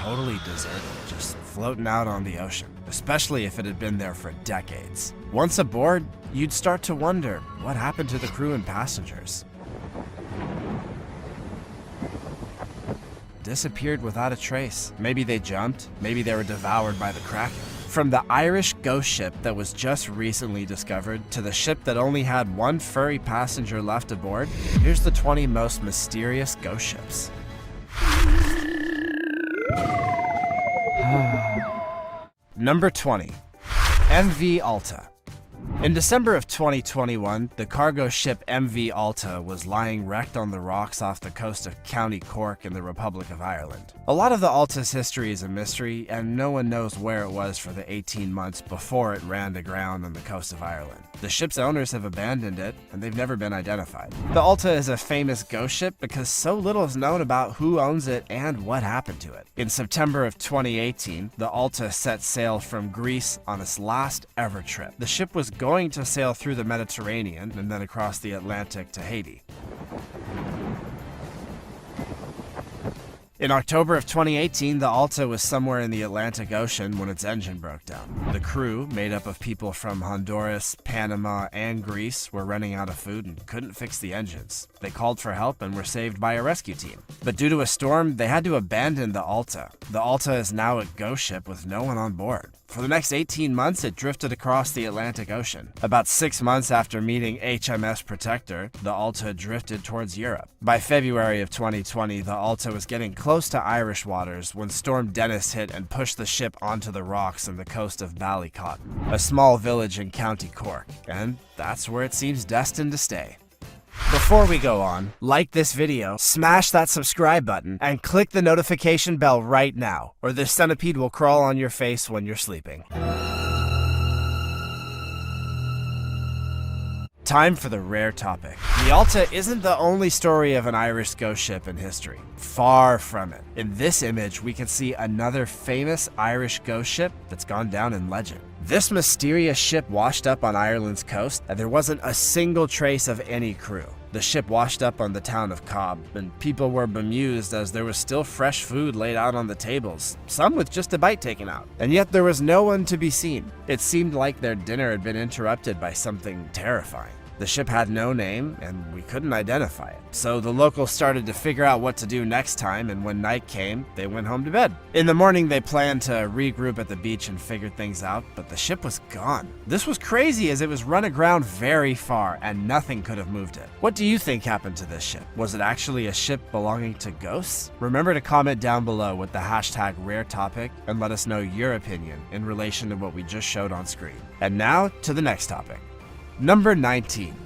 totally deserted, just floating out on the ocean, especially if it had been there for decades. Once aboard, you'd start to wonder what happened to the crew and passengers. Disappeared without a trace. Maybe they jumped, maybe they were devoured by the Kraken. From the Irish ghost ship that was just recently discovered to the ship that only had one furry passenger left aboard, here's the 20 most mysterious ghost ships. Number 20. MV Alta. In December of 2021, the cargo ship MV Alta was lying wrecked on the rocks off the coast of County Cork in the Republic of Ireland. A lot of the Alta's history is a mystery, and no one knows where it was for the 18 months before it ran aground on the coast of Ireland. The ship's owners have abandoned it, and they've never been identified. The Alta is a famous ghost ship because so little is known about who owns it and what happened to it. In September of 2018, the Alta set sail from Greece on its last ever trip. The ship was going to sail through the Mediterranean and then across the Atlantic to Haiti. In October of 2018, the Alta was somewhere in the Atlantic Ocean when its engine broke down. The crew, made up of people from Honduras, Panama, and Greece, were running out of food and couldn't fix the engines. They called for help and were saved by a rescue team. But due to a storm, they had to abandon the Alta. The Alta is now a ghost ship with no one on board. For the next 18 months, it drifted across the Atlantic Ocean. About 6 months after meeting HMS Protector, the Alta drifted towards Europe. By February of 2020, the Alta was getting close to Irish waters when Storm Dennis hit and pushed the ship onto the rocks on the coast of Ballycotton, a small village in County Cork, and that's where it seems destined to stay. Before we go on, like this video, smash that subscribe button, and click the notification bell right now, or this centipede will crawl on your face when you're sleeping. Time for the rare topic. The Alta isn't the only story of an Irish ghost ship in history. Far from it. In this image, we can see another famous Irish ghost ship that's gone down in legend. This mysterious ship washed up on Ireland's coast, and there wasn't a single trace of any crew. The ship washed up on the town of Cobb, and people were bemused as there was still fresh food laid out on the tables, some with just a bite taken out. And yet there was no one to be seen. It seemed like their dinner had been interrupted by something terrifying. The ship had no name, and we couldn't identify it. So the locals started to figure out what to do next time, and when night came, they went home to bed. In the morning, they planned to regroup at the beach and figure things out, but the ship was gone. This was crazy as it was run aground very far, and nothing could have moved it. What do you think happened to this ship? Was it actually a ship belonging to ghosts? Remember to comment down below with the hashtag #RareTopic and let us know your opinion in relation to what we just showed on screen. And now to the next topic. Number 19.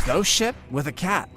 Ghost ship with a cat.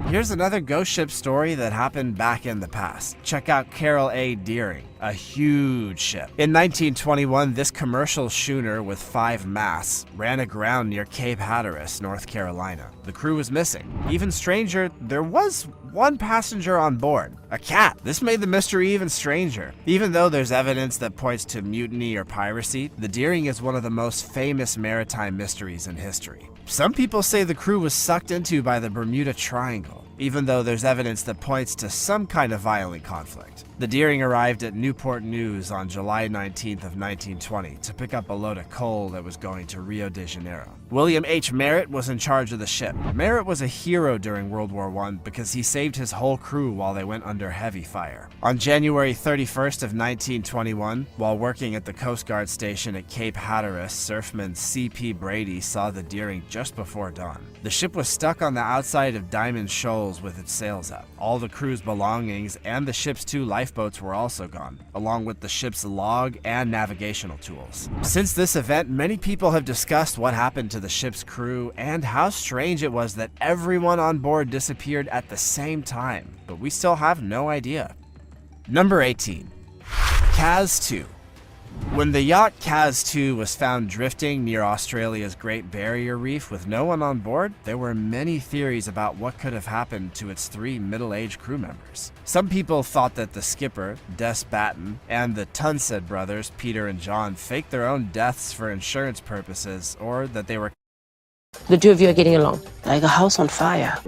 Here's another ghost ship story that happened back in the past. Check out Carol A. Deering, a huge ship. In 1921, this commercial schooner with 5 masts ran aground near Cape Hatteras, North Carolina. The crew was missing. Even stranger, there was one passenger on board, a cat. This made the mystery even stranger. Even though there's evidence that points to mutiny or piracy, the Deering is one of the most famous maritime mysteries in history. Some people say the crew was sucked into by the Bermuda Triangle, even though there's evidence that points to some kind of violent conflict. The Deering arrived at Newport News on July 19th of 1920 to pick up a load of coal that was going to Rio de Janeiro. William H. Merritt was in charge of the ship. Merritt was a hero during World War I because he saved his whole crew while they went under heavy fire. On January 31st of 1921, while working at the Coast Guard station at Cape Hatteras, surfman C.P. Brady saw the Deering just before dawn. The ship was stuck on the outside of Diamond Shoals with its sails up. All the crew's belongings and the ship's 2 lifeboats were also gone, along with the ship's log and navigational tools. Since this event, many people have discussed what happened to the ship's crew and how strange it was that everyone on board disappeared at the same time, but we still have no idea. Number 18. Kaz 2. When the yacht Kaz 2 was found drifting near Australia's Great Barrier Reef with no one on board, there were many theories about what could have happened to its 3 middle-aged crew members. Some people thought that the skipper, Des Batten, and the Tunstead brothers, Peter and John, faked their own deaths for insurance purposes, or that they were The 2 of you are getting along. Like a house on fire.